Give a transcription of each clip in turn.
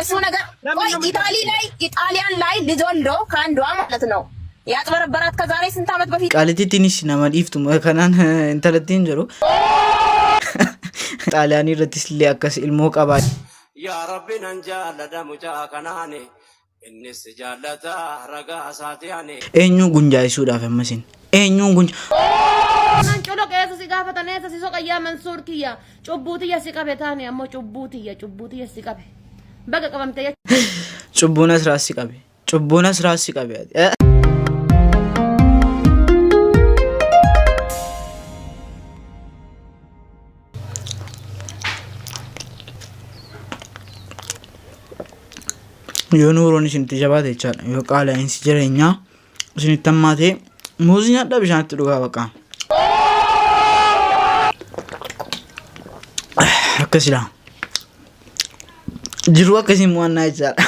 የሱ ነገር ቆይ ኢጣሊያን ላይ ልጅ ወልዶ ከአንዷ ማለት ነው ያጥበረበራት ከዛሬ ስንት ዓመት በፊት ቃልቲ ትንሽ ነማዲፍቱ ከናን እንተለቲን ጀሩ ጣሊያኒ ረቲስ ሊያከስ ኢልሞ ቀባ ያ ረቢ ነንጃ ለደሙጃ ከናኔ እንስ ጃለታ ረጋ ሳቲያኔ ኤኙ ጉንጃይሱ ዳፈመሲን ኤኙ ጉንጃ Nancholo keessa si gaafatanii eessa si soqayyaa Mansuur kiyya cubbuutiyya si qabe taane ammoo cubbuutiyya si qabe baga qabamte cubbuunas raasi qabe yoo nuuroon isinitti jabaate jechaadha yoo qaala'insi jireenyaa isinitti hammaatee muuzii nyaadhaa bishaanitti dhugaa baqa akkasila jiru akkasiin mo'annaa jechaadha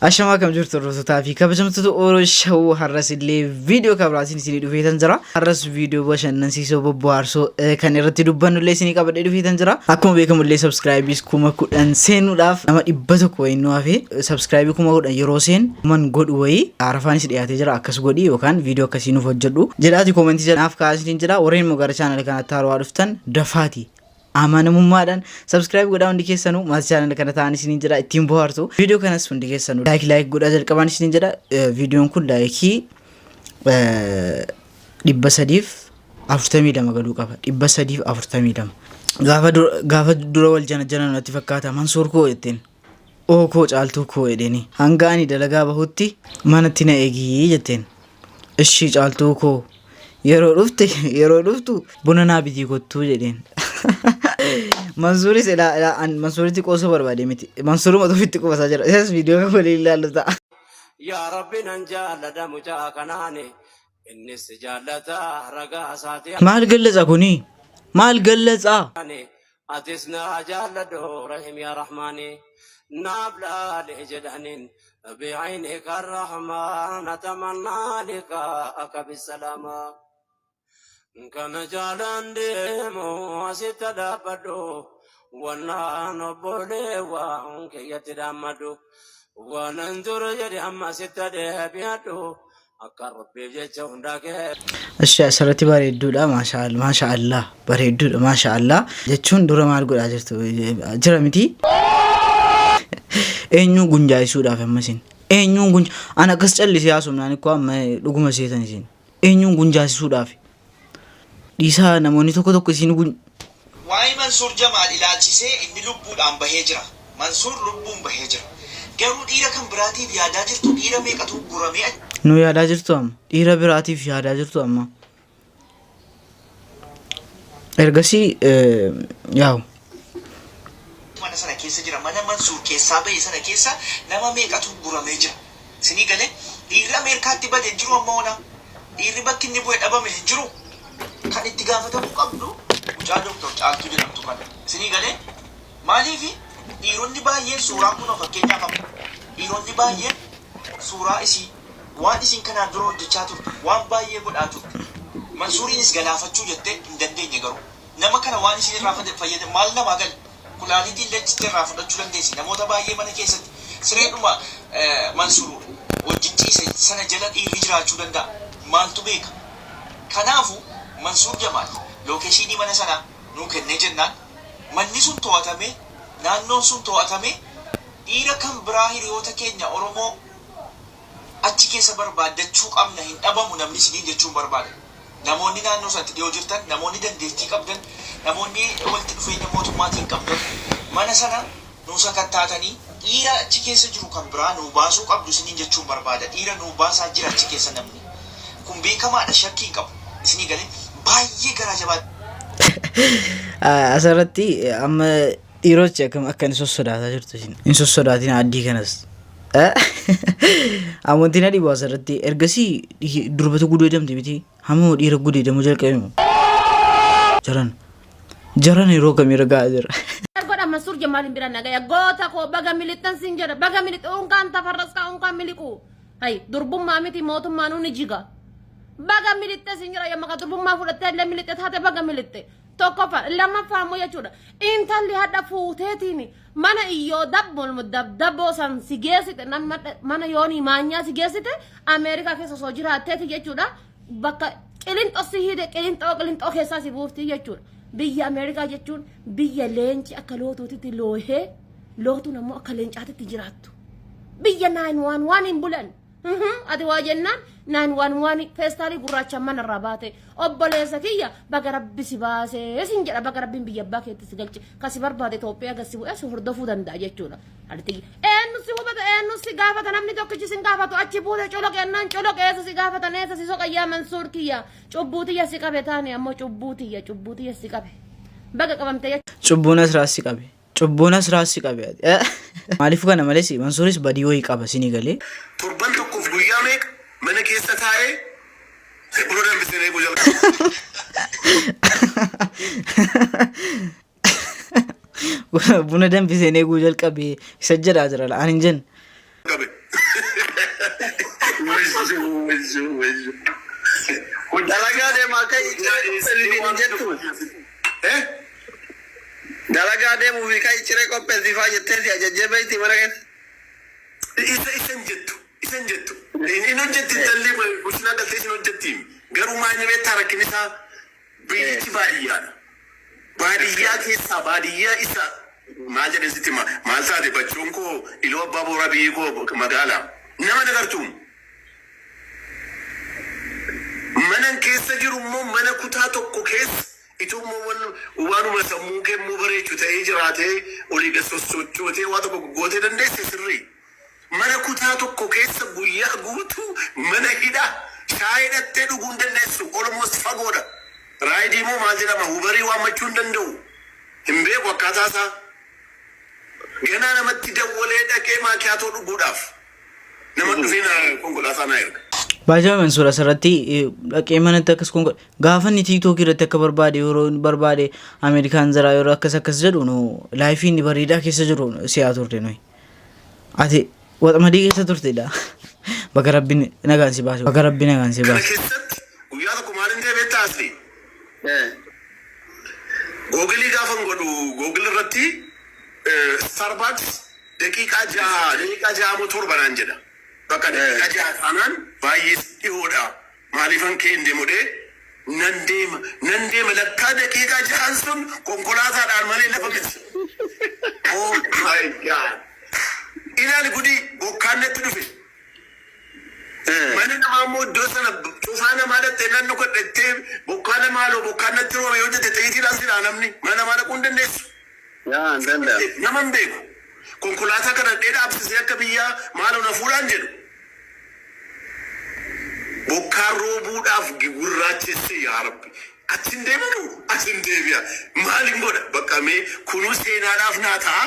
Ashama kam jirtu rosotaa fi kabajamtoota Oroshaw har'as illee viidiyoo kabraatiin isinii dhufeetan jira. Har'as viidiyoo bashannansiisoo bobbaarsoo kan irratti dubbannu illee isinii qabadhee dhufeetan jira. Akkuma beekamu illee subscribe 10,000 seenuudhaaf nama 100 wayinuu hafe subscribe 10,000 yeroo seen man godhu wayii arafaanis dhiyaatee jira akkas godhi yookaan viidiyoo akkasii nuuf hojjedhu jedhaati koomentii jedhanaaf kaasiniin jira. Warreen immoo gara chaanala kanatti haaraa dhuftan dafaati. Amanamummaadhaan subscribe godhaa hundi keessanuu maatii chaanala kana ta'an isiniin jedha ittiin bohaartu viidiyoo kanas hundi keessanuu like godhaa jalqabaan isiniin jedha viidiyoon kun laayikii 342 galuu qaba 342 gaafa dura wal jana natti fakkaata Mansuur koo jetteen koo caaltuu koo jedheni hanga ani dalagaa bahutti manatti na eegii jetteen ishii caaltuu koo yeroo dhuftu buna naa bitii kottuu jedheen Mansuuris Mansuuritti qoosoo barbaade miti Mansuuruma tufitti qubasaa jira isas viidiyoo kan waliin ilaallu ta'a yaa rabbi nan jaalladha mucaa kanaane innis jaallata ragaa isaatii maal gallatsa kuni maal gallatsa atis na jaalladhu rahim yaa rahmaani naaf laalee jedhaniin بعينك الرحمن أتمنى لك بالسلامة كان جالان ديمو ستدابدو وانا نبولي وانك يتدامدو وننظر جدي أما ستدابيدو أقرب بيجيشو هنداك الشيء سرتي باردو لا ما شاء الله باردو ما شاء الله جتشون دورا مالقول أجرتو جرمتي eenyu gunjaayisuudhaaf ammasin eenyu ana kas callisi yaasumnaan ko amma dhuguma seetan isin eenyu gunjaayisuudhaaf dhiisaa namoonni tokko isin waa'ee Mansuur Jamaal ilaalchisee inni lubbuudhaan bahee jira Mansuur lubbuun bahee jira garuu dhiira kan biraatiif yaadaa jirtu dhiira meeqatu guramee nu yaadaa jirtu amma dhiira biraatiif yaadaa jirtu amma ergasii yaa'u mana sana keessa jira mana Mansuur keessaa bahee sana keessa nama meeqatu guramee jira sinii galee dhiirri Ameerikaatti bade jiru amma ona dhiirri bakki inni bu'ee dhabame hin jiru kan itti gaafatamu qabdu mucaa Dr. Caaltuu jedhamtu kana sinii galee maaliif dhiironni baay'een suuraa kun fakkeenyaa qabu dhiironni baay'een suuraa isii waan isiin kanaan dura hojjechaa turte waan baay'ee godhaa turte Mansuuriinis galaafachuu jettee hin dandeenye garuu nama kana waan isiin irraa fayyade maal namaa gale kulaalitiin leenjitti irraa fudhachuu dandeessi namoota baay'ee mana keessatti sireedhuma Mansuur wajjin ciise sana jala dhiirri jiraachuu danda'a maaltu beeka kanaafu Mansuur Jamaal lookeeshinii mana sana nuu kennee jennaan manni sun to'atame naannoon sun to'atame dhiira kan biraa hiriyoota keenya Oromoo achi keessa barbaaddachuu qabna hin dhabamu namni siniin jechuun barbaada namoonni naannoo sanatti dhiyoo jirtan namoonni dandeettii qabdan namoonni walitti dhufeenya mootummaatiin qabdan mana sana nuu sakattaatanii dhiira achi keessa jiru kan biraa nuu baasuu qabdu siniin jechuun barbaada dhiira nuu baasaa jira achi keessa namni kun beekamaadha shakkii hin qabu isinii galee baay'ee garaa jabaadha asirratti amma dhiirotchi akka inni sossodaataa jirtu isin hin sossodaatiin addii kanas amantiin adii baasa irratti ergasii durbata gudeedamte miti hamma dhiira gudeedamuu jalqabeemu jaran yeroo kamii ragaa jira godha Mansuur Jamaal hin biran nagaya goota koo baga milixxan sin jedha baga milixxu unkaan tafarras ka unkaan miliqu hay durbummaa miti mootummaa nuuni jiga baga milixxe sin jedha yamma ka durbummaa fudhattee illee milixxe taate baga milixxe tokko lama faamu jechuudha intalli hadda fuuteetini mana iyyo dabbo san sigeessite mana yooni maanyaa sigeessite Ameerikaa keessa soo jiraatteeti jechuudha bakka qilinxoo keessaa si buufti jechuudha biyya Ameerikaa jechuun biyya leenci akka lootuutitti loohee lootuun ammoo akka leencaatitti jiraattu biyya 911 hin bulan ati waa jennaan 911 feestaalii gurraacha mana irraa baate obboleessa kiyya baga rabbi si baasee sin jedha baga rabbiin biyya abbaa keetti si galche kasi barbaade Itoophiyaa gasi bu'ee si hordofuu danda'a jechuudha ati eenyu si hubata eenyu si gaafata namni tokkichi sin gaafatu achi buute coloqeennaan coloqeessa si gaafata neessa si soqayyaa Mansuur kiyya cubbuutiyya si qabe taane ammoo cubbuutiyya si qabe baga qabamte cubbuunas raasi qabe cubbuunas raasi qabe maaliif kana malees Mansuuris badii wayii qaba sinii galee turban tokkoof guyyaa meeqa mana keessa taa'ee buna danfisee guyyaa buna danfisee neeguu jalqabe isa jedhaa jira la ani hin jenne qabe dalagaa deemaa kai jettu dalagaa deemuu fi kai ciree qopheessifaa jettee si ajajjee beekti mana keessa isan jettu in hojjetti dallee busnaa galtee isin hojjettiin garuu maanni beektaa rakkin isaa biyyichi baadiyyaa keessaa baadiyyaa isa maal jedhan sitti maal taate bachoon koo iloo abbaa booraa biyyi koo magaalaa nama dagartuun manan keessa jiru immoo mana kutaa tokko keessa itummoo waanuma sammuu keemmoo bareechu ta'ee jiraatee olii gasossochootee waa tokko gootee dandeesse sirrii mana kutaa tokko keessa guyyaa guutuu mana hidha shaayii dhattee dhuguu hin dandeessu almost fagoodha raayidii moo maal jedhama hubarii waammachuu hin danda'u hin beeku akkaataa isaa ganaa namatti dawwalee dhaqee maakiyaatoo dhuguudhaaf nama dhufee konkolaataa na erga. Baay'ee Mansuur asirratti dhaqee manatti akkas gaafa inni tiiktookii irratti akka barbaade yeroo barbaade Ameerikaan jira yeroo akkas jedhu laayifiin bareedaa keessa jiru si'aa turte nuyi ati waxamadii keessa turtedha bakka rabbiin nagaan si baasu kana keessatti guyyaa tokko maal hin deebi'ee taasise googilii gaafan godhu googil irratti Starbucks daqiiqaa ja'a moo torbanaan jedha bakka daqiiqaa ja'a taanaan baay'ee dhihoodha maaliifan kee hin deemudhee nan deema lakkaa daqiiqaa ja'an sun konkolaataadhaan malee lafa miti oh my god ilaali gudi bokkaannetti dhufe mana namaa immoo iddoo sana cufaa namaa dhattee nannu godhattee bokkaana maaloo bokkaannetti roome yoo jette xiyyiitiidhaan sidhaa namni mana namaa dhaquu hin dandeessu nama hin beeku konkolaataa kana dhee dhaabsisee akka biyyaa maaloo na fuudhaan jedhu bokkaan roobuudhaaf gurraachesse yaa rabbi achin deemanu achin deebi'a maalin godha bakka mee kunuu seenaadhaaf naa ta'a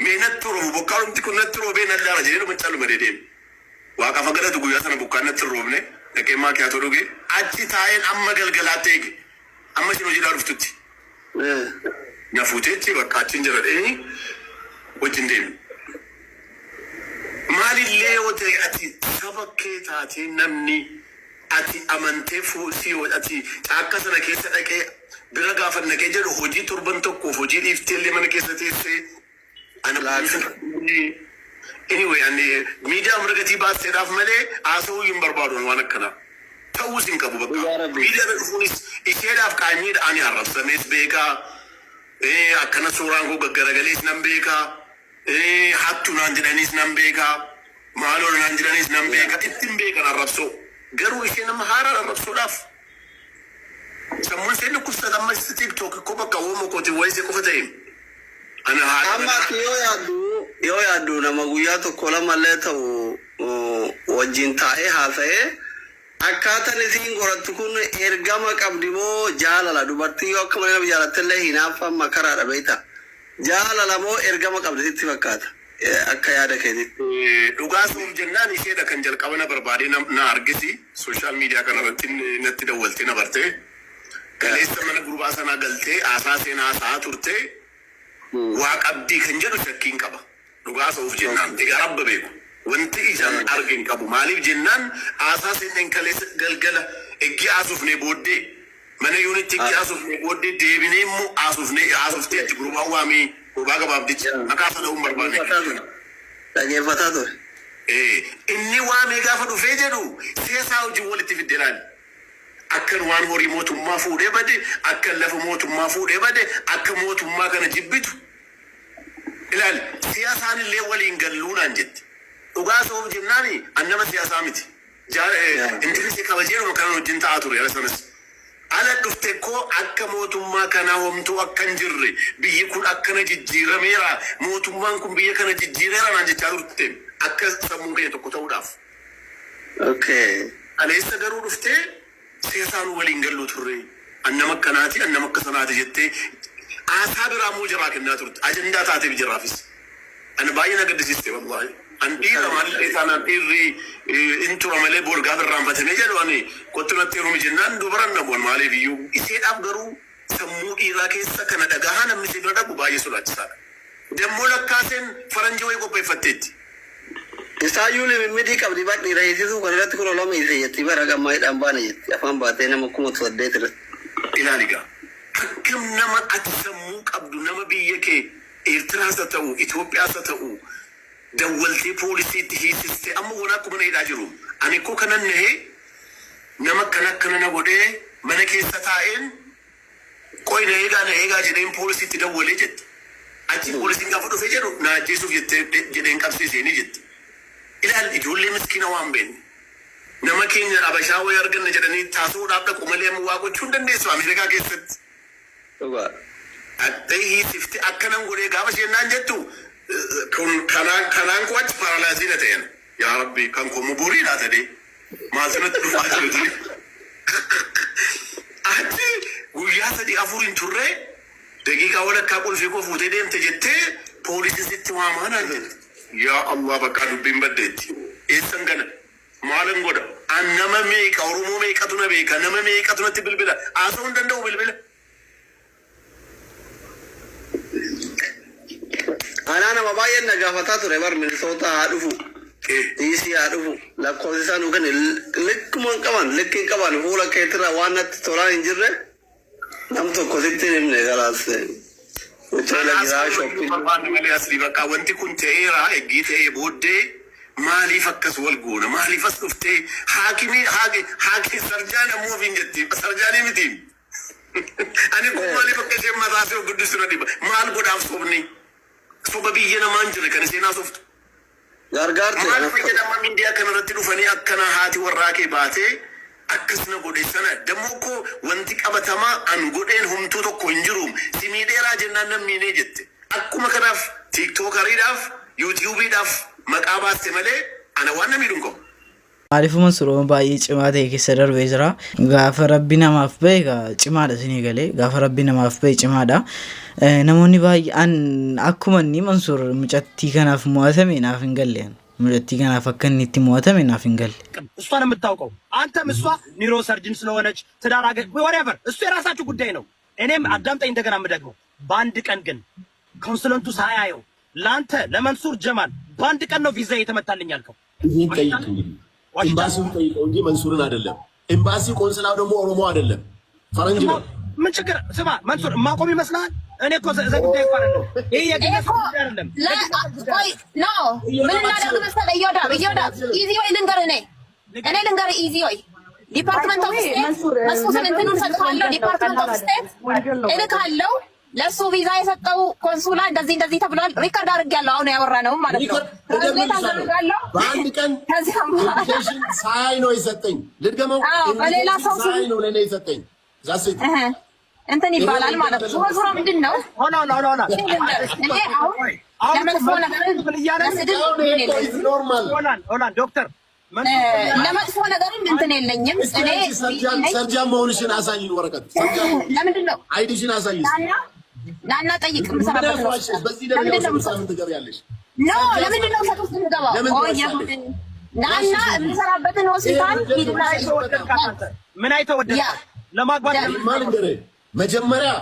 mee natti roobu bokkaanumti kun natti roobee nan laala jedhee dhuma calluma dedeemi waaqaaf agaratu guyyaa sana bokkaan natti roobne dhaqee maakiyaatoo dhuge achi taa'een amma galgalaatti eege amma isin hojiidhaa dhuftutti na fuuteechi bakka achin jira dheeni wajjin deemi maalillee yoo ta'e ati saba kee taatee namni ati amantee fuusii ati caakka sana keessa dhaqee bira gaafan naqee jedhu hojii torban tokkoof hojii dhiifteellee mana keessa teessee anyway ani miidiyaa mirgatii baasteedhaaf malee haasawuu hin barbaadu waan akkanaa ta'uus hin qabu bakka miidiyaa dhufuunis isheedhaaf qaanyiidha ani arrabsamees beekaa akkana suuraan koo gaggaragalees nan beekaa hattu naan jedhaniis nan beekaa maaloo naan jedhaniis nan beekaa ittiin beekan arrabsoo garuu ishee nama haaraan arrabsuudhaaf sammuun isheen dhukkubsata amma tiktok ko bakka uumoo kooti wayisee qofa ta'e amma yoo yaaddu nama guyyaa tokko lamallee ta'u wajjin taa'ee haasa'ee akkaataan isiin qorattu kun ergama qabdi moo jaalala dubartii yoo akka malee nama jaalattellee hinaafamma karaadha beekta jaalala moo ergama qabdi sitti fakkaata akka yaada keetitti dhugaa suuf jennaan isheedha kan jalqaba na barbaadee na argisi sooshaal miidiyaa kana irratti natti dawwaltee na bartee galeessa mana gurbaa sanaa galtee haasaa seenaa haasa'aa turtee waa qabdii kan jedhu shakkiin qaba dhugaa suuf jennaan egaa rabba beeku wanti ijaan argin qabu maaliif jennaan haasaa seenaan kaleessa galgala eeggi haasofnee booddee Mana unit asufne godde deebine mu asufte itti gurbaa waamee gogaa gabaabdichi maqaa sana barbaanne. Dhaggeeffataa ture. Inni waamee gaafa dhufee jedhu seesaa hojii walitti fidde laali. Akkan waan horii mootummaa fuudhee bade, akkan lafa mootummaa fuudhee bade, akka mootummaa kana jibbitu. Ilaali siyaasaan illee waliin galluunaan jetti. Dhugaa soof jennaani annama siyaasaa miti. Intilisi kabajeeruma kana wajjin ta'aa ture ala sanas. Ala dhufte koo akka mootummaa kanaa homtuu akkan jirre biyyi kun akkana jijjiirameera mootummaan kun biyya kana jijjiireera naan jechaa turte akka sammuun keenya tokko ta'uudhaaf. Okay. Aleessa garuu dhuftee siyaasaan waliin galluu turre annama akkanaati annama akka sanaati jettee aasaa biraa moo jiraa kennaa turte ajandaa taateef jiraafis. Ani baay'ee na gaddisiiste wallaahi. An dhiira maalillee taanaan dhiirri intura malee borgaa irraanfatamee jedhu ani qottinatti yeroo jennaan dubaran namoon maaliif iyyuu iseedhaaf garuu sammuu dhiiraa keessa kana dhagahaa namni si bira dhabu baay'ee sodaachisaadha. Demmoo lakkaaseen faranjii wayii qopheeffatteetti. Isaayyuu limimidii qabdi badhi reessisu kan irratti kun olama isee jetti bara gammaadhaan baana jetti afaan baatee nama kuma saddeet irratti. Ilaaligaa akkam nama ati sammuu qabdu nama biyya kee Eertiraas haa ta'u Itoophiyaas haa ta'u dawwaltee poolisiitti hiisiste amma waan akkuma na hidhaa jiru. Ani koo kanan nahee nama akkana na godhee mana keessa taa'een qoy na eegaa jedheen poolisiitti dawwalee jetti. Achi poolisiin gaafa dhufee jedhu na ajjeesuuf jedheen qabsiiseenii jetti. Ilaali ijoollee miskiina waan beekne. Nama keenya Habashaa wayii arganna jedhanii taasisuudhaaf dhaqu malee amma waa gochuu hin dandeessu Ameerikaa keessatti. Akka hiisifte akkanan godhee gaafa seennaan jettu kanaan koo achi paaralaasii na ta'een. Yaa Rabbi kan koo muburii naa ta'ee maal sanatti dhufaa jiru. Achi guyyaa 3-4 hin turre daqiiqaa walakkaa qulfii koo fuutee deemte jettee poolisiisitti waamaa naan jedhe. Yaa Allah bakka dubbiin baddeetti. Eessan gana maalan godha? An nama meeqa Oromoo meeqatu na beeka nama meeqatu natti bilbila haasa'uu hin danda'u bilbila. Anaa nama baay'een na gaafataa ture bar Minisoota haa dhufu. Diisii haa dhufu. Lakkoofsi isaan dhugan likkuma hin qaban likki hin qaban fuula keetirraa waan natti tolaan hin jirre nam tokko sitti hin himne galaas. Wanti kun ta'eera eeggii ta'ee booddee maaliif akkas wal goona maaliif as dhuftee haakii sarjaan ammoo ofiin jetti sarjaanii miti. Ani kun maaliif akka isheen mataasee guddisu na dhiba maal godhaaf sobni soba biyya namaan jire kan isheen haasoftu. Gargaarte. Maal fayyadama miidiyaa kanarratti dhufanii akkana haati warraa kee baatee akkasuma godhe sana dammoo koo wanti qabatamaa an godheen humtuu tokko hin jiru si miidheeraa jennaan nan miinee jette akkuma kanaaf tiiktookariidhaaf yuutiyuubiidhaaf maqaa baaste malee ana waan na miidhuun qabu. Maaliifuma suruma baay'ee cimaa ta'e keessa darbee jira. Gaafa rabbi namaaf bahe cimaadha isinii galee gaafa rabbi namaaf bahe cimaadha. Namoonni baay'een akkuma inni Mansuur mucattii kanaaf mo'atame naaf hin galle. Mucattii kanaaf akka inni itti mo'atame naaf hin galle. እሷን የምታውቀው አንተም እሷ ኒውሮ ሰርጅን ስለሆነች ትዳር አገ whatever እሱ የራሳችሁ ጉዳይ ነው። እኔም አዳምጠኝ እንደገና የምደግመው በአንድ ቀን ግን ኮንሱለንቱ ሳያየው ላንተ ለመንሱር ጀማል በአንድ ቀን ነው ቪዛ የተመታልኝ ያልከው። ኤምባሲውን ጠይቀው እንጂ መንሱርን አይደለም። ኤምባሲ ቆንስላው ደግሞ ኦሮሞ አይደለም ፈረንጅ ነው። ምን ችግር ስማ መንሱር ማቆም ይመስላል። እኔ እኮ ዘግዴ እኮ አይደለም ይሄ የግለሰብ ጉዳይ አይደለም። ቆይ ኖ ምን እናደርግ መሰለህ እዮዳብ ኢዚ ወይ ልንገር ኢዚ ወይ ዲፓርትመንት ኦፍ ስቴት መስፉትን እንትኑን ሰጥሃለሁ። ዲፓርትመንት ኦፍ ስቴት እልካለሁ ለሱ ቪዛ የሰጠው ኮንሱላ እንደዚህ ተብሏል። ሪከርድ አድርጌያለሁ። አሁን ያወራነው ማለት ነው። በአንድ ቀን ኢንቪቴሽን ሳይ ነው የሰጠኝ። ልድገመው በሌላ ሰው ሳይ ነው ለኔ የሰጠኝ ዛሴት እንትን ይባላል ማለት ነው። ዙሮ ምንድን ነው ሆና እንዴ አሁን ለመጥፎ ነገር ዶክተር ለመጥፎ ነገርም እንትን የለኝም። እኔ ሰርጃን መሆንሽን አሳይኝ ወረቀት ለምንድን ነው አይዲሽን አሳይኝ ናና ጠይቅ ምሰራበት ነው። በዚህ ደረጃ ሳምንት ትገቢያለሽ። ኖ ለምንድን ነው ሰጡት የምገባው? ናና የምሰራበትን ሆስፒታል ምን አይተወደደ ለማግባት ማልንገረ መጀመሪያ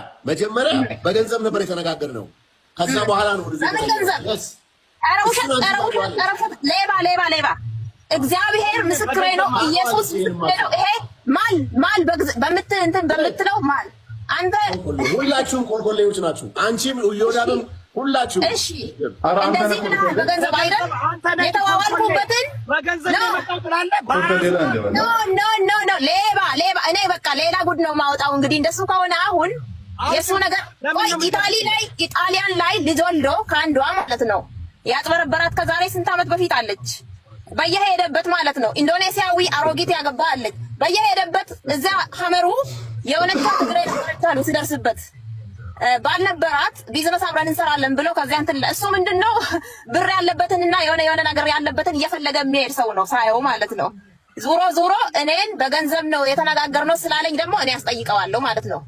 በገንዘብ ነበር የተነጋገርነው። ከዛ በኋላ ነው ወደ ገንዘብ ሌባ እግዚአብሔር ምስክሬ ነው። ኢየሱስ ምስክሬ ነው። ይሄ ማል በምት እንትን በምትለው ማል አንተ ሁላችሁም ቆልቆሌዎች ናችሁ። አንቺም እዮዳብም ሁላችሁ እሺ እንደዚህ ብለህ በገንዘብ አይደል የተዋዋልኩበትን በገንዘብ ይመጣብላለ ኖ ሌባ እኔ በቃ ሌላ ጉድ ነው ማውጣው። እንግዲህ እንደሱ ከሆነ አሁን የሱ ነገር ቆይ ኢጣሊያን ላይ ልጅ ወልዶ ከአንዷ ማለት ነው ያጥበረበራት ከዛሬ ስንት ዓመት በፊት አለች። በየሄደበት ማለት ነው ኢንዶኔሲያዊ አሮጊት ያገባ አለች። በየሄደበት እዛ ሐመሩ የሆነች ትግሬ ተረታሉ ሲደርስበት ባልነበራት ቢዝነስ አብረን እንሰራለን ብሎ ከዚያ እንትን እሱ ምንድነው ብር ያለበትንና የሆነ ነገር ያለበትን እየፈለገ የሚሄድ ሰው ነው ሳየው ማለት ነው። ዞሮ እኔን በገንዘብ ነው የተነጋገርነው ስላለኝ ደግሞ እኔ አስጠይቀዋለሁ ማለት ነው።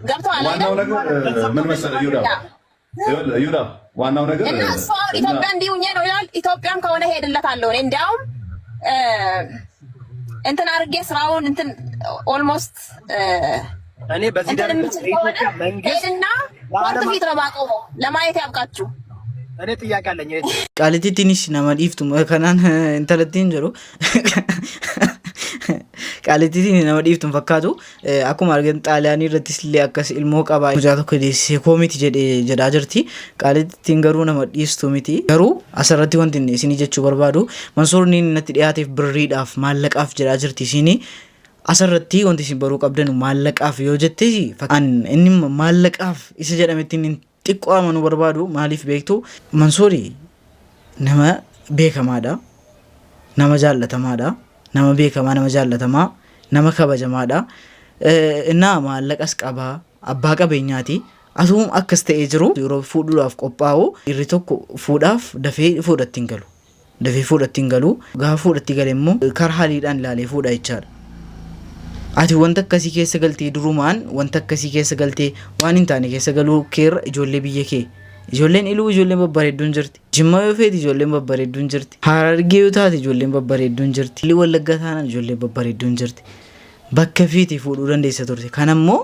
ገብቶሃል አይደል? ዋናው ነገር ምን መሰለህ ይሁዳ ዋናው ነገር እና እሱ ኢትዮጵያ እንዲሁኝ ነው ይላል። ኢትዮጵያም ከሆነ ሄድለታለሁ እኔ እንዲያውም እንትን አድርጌ ስራውን እንትን ኦልሞስት እኔ በዚህ ደረጃ ኢትዮጵያ መንግስት እና ወርት ፊት ነው ባቆመው ለማየት ያብቃችሁ። እኔ ጥያቄ አለኝ። ቃሊቲ ትንሽ ነማዲፍቱ ከናን እንተለቲን ጀሩ ቃሊቲ ትንሽ ነማዲፍቱ ፈካቱ አኩማ አርገን ጣሊያኒ ረቲስሊ አከስ ኢልሞ ቀባ ሙጃቶ ከዲስ ኮሚቲ ጀዳ ጀርቲ ቃሊቲ ትንገሩ ነማዲስቱ ሚቲ ገሩ አሰረቲ ወንቲን ሲኒ ጀቹ በርባዱ መንሱርኒ ነቲ ዲያቲፍ ብሪዳፍ ማለቃፍ ጀዳ ጀርቲ ሲኒ asarratti wanti isin baruu qabdan maallaqaaf yoo jettee inni maallaqaaf isa jedhamettiin xiqqoo amanu barbaadu maaliif beektu Mansuuri nama beekamaadha, nama jaallatamaadha, nama beekamaa, nama jaallatamaa, nama kabajamaadha. Innaa maallaqas qabaa, abbaa qabeenyaati. Asuum akkas ta'ee jiru yeroo fuudhuudhaaf qophaa'u irri tokko fuudhaaf dafee fuudhatti hin galu. Dafee fuudhatti hin galu. Gaafa fuudhatti gale immoo karaa haaliidhaan ilaalee fuudha jechaadha. Ati wanta akkasii keessa galtee durumaan wanta akkasii keessa galtee waan hin taane keessa galuu keerra ijoollee biyya kee ijoolleen iluu ijoolleen babbareedduun jirti. Jimmaa yoo feeti ijoolleen babbareedduun jirti. Harargee yoo taate ijoolleen babbareedduun jirti. Illee Wallaggaa taanaan ijoolleen babbareedduun jirti. Bakka feeti fuudhuu dandeessa turte. Kanammoo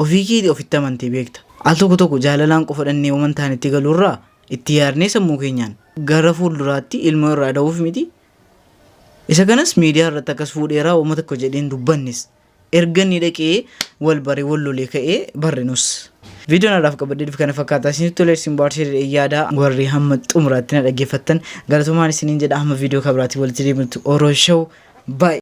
ofii keetii ofitti amantee beekta. Al tokko jaalalaan qofa dhannee waan taane itti galuurraa itti yaadnee sammuu keenyaan gara fuulduraatti ilmoo irraa da'uuf miti. Isa kanas miidiyaa irratti akkas fuudheeraa uummata tokko jedheen dubbannis. Ergani dhaqee wal bare wal lolee ka'ee barrenus viidiyoon adaaf qabaddeef kana fakkaataa isin tolee isin baarsee yaada warri hamma xumuraatti na dhaggeeffattan galatomaan isiniin jedha hamma viidiyoo kabraatti walitti deemtu Orooshow bye.